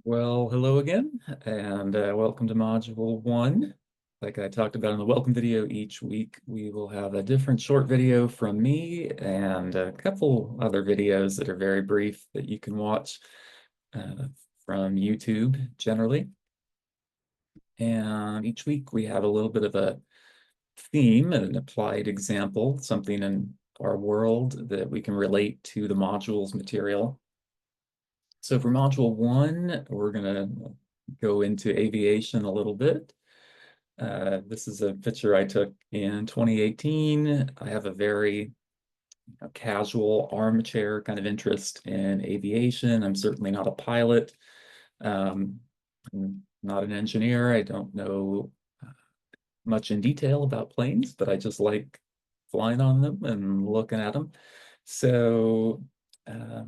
Well, hello again, and welcome to Module 1. Like I talked about in the welcome video, each week we will have a different short video from me and a couple other videos that are very brief that you can watch uh, from YouTube generally. And each week we have a little bit of a theme and an applied example, something in our world that we can relate to the module's material. So for Module 1, we're going to go into aviation a little bit. This is a picture I took in 2018. I have a very casual armchair kind of interest in aviation. I'm certainly not a pilot. I'm not an engineer. I don't know much in detail about planes, but I just like flying on them and looking at them. So uh,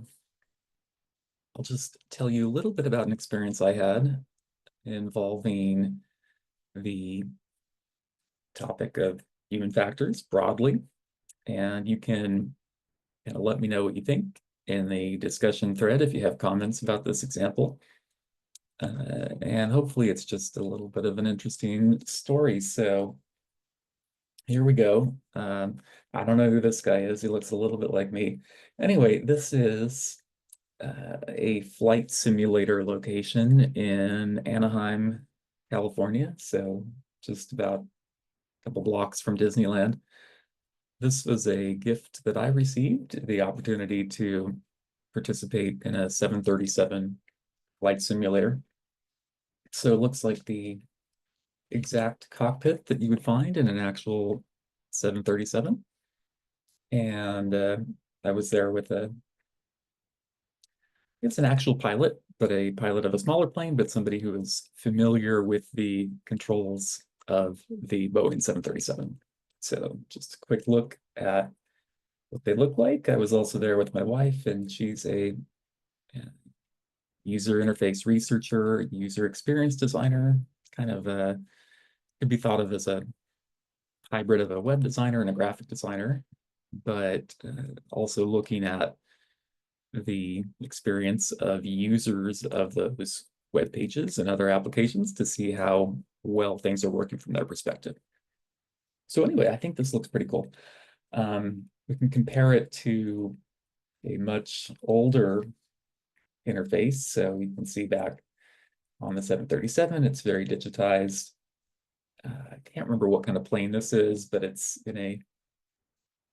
I'll just tell you a little bit about an experience I had involving the topic of human factors broadly. And you can let me know what you think in the discussion thread if you have comments about this example. And hopefully it's just a little bit of an interesting story. So here we go. I don't know who this guy is. He looks a little bit like me. Anyway, this is a flight simulator location in Anaheim, California. So just about a couple blocks from Disneyland. This was a gift that I received, the opportunity to participate in a 737 flight simulator. So it looks like the exact cockpit that you would find in an actual 737. And I was there with it's an actual pilot, but a pilot of a smaller plane, but somebody who is familiar with the controls of the Boeing 737. So just a quick look at what they look like. I was also there with my wife, and she's a user interface researcher, user experience designer, kind of could be thought of as a hybrid of a web designer and a graphic designer, but also looking at the experience of users of those web pages and other applications to see how well things are working from their perspective. So anyway, I think this looks pretty cool. We can compare it to a much older interface. So you can see back on the 737, it's very digitized. I can't remember what kind of plane this is, but it's in a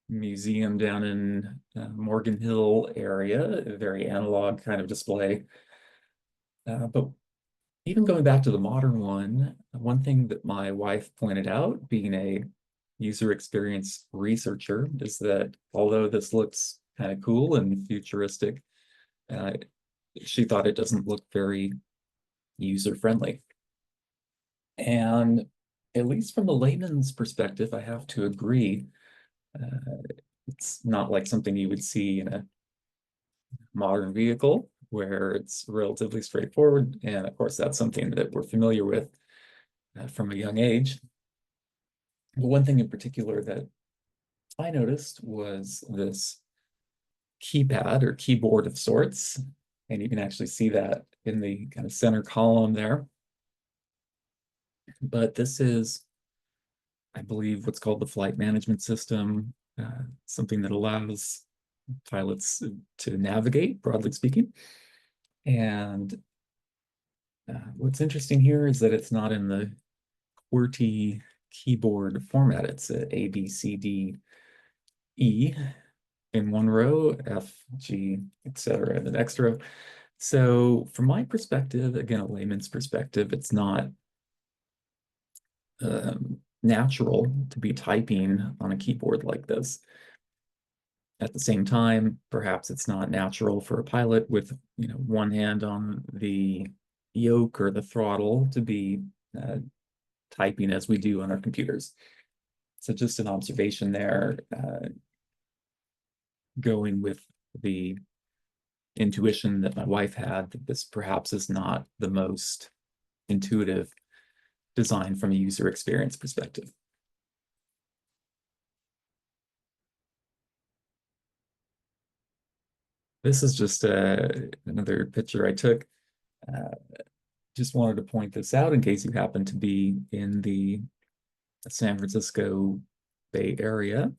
museum down in Morgan Hill area, a very analog kind of display. But even going back to the modern one thing that my wife pointed out, being a user experience researcher, is that although this looks kind of cool and futuristic, uh, she thought it doesn't look very user friendly. And at least from a layman's perspective, I have to agree. It's not like something you would see in a modern vehicle where it's relatively straightforward. And of course, that's something that we're familiar with from a young age. But one thing in particular that I noticed was this keypad or keyboard of sorts. And you can actually see that in the kind of center column there. But this is, I believe, what's called the flight management system, something that allows pilots to navigate, broadly speaking. And what's interesting here is that it's not in the QWERTY keyboard format. It's A, B, C, D, E in one row, F, G, etc. in the next row. So from my perspective, again, a layman's perspective, it's not natural to be typing on a keyboard like this. At the same time, perhaps it's not natural for a pilot with one hand on the yoke or the throttle to be typing as we do on our computers. So just an observation there, going with the intuition that my wife had that this perhaps is not the most intuitive design from a user experience perspective. This is just another picture I took. Just wanted to point this out in case you happen to be in the San Francisco Bay Area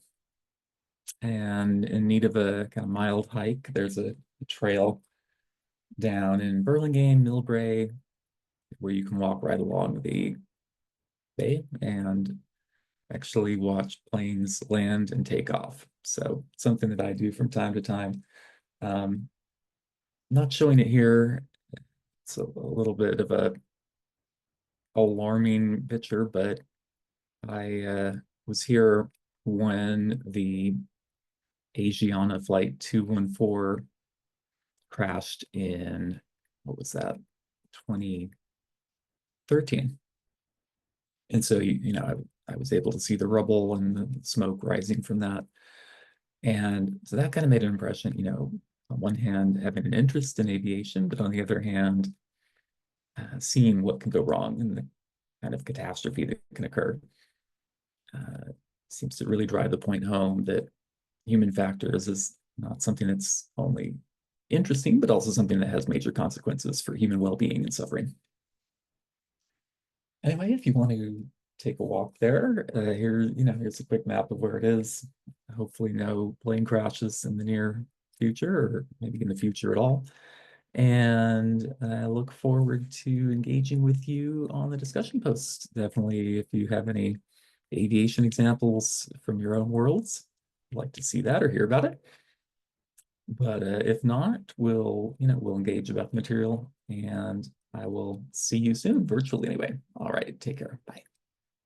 and in need of a kind of mild hike. There's a trail down in Burlingame, Millbrae, where you can walk right along the bay and actually watch planes land and take off. So something that I do from time to time. Not showing it here. It's a little bit of a alarming picture, but I was here when the Asiana Flight 214 crashed in, what was that, 2013. And so, I was able to see the rubble and the smoke rising from that. And so that kind of made an impression, on one hand, having an interest in aviation, but on the other hand, seeing what can go wrong and the kind of catastrophe that can occur. Seems to really drive the point home that human factors is not something that's only interesting, but also something that has major consequences for human well-being and suffering. Anyway, if you want to take a walk there, here's a quick map of where it is. Hopefully no plane crashes in the near future, or maybe in the future at all. And I look forward to engaging with you on the discussion post. Definitely, if you have any aviation examples from your own worlds, I'd like to see that or hear about it. But if not, we'll engage about the material, and I will see you soon, virtually anyway. All right, take care. Bye.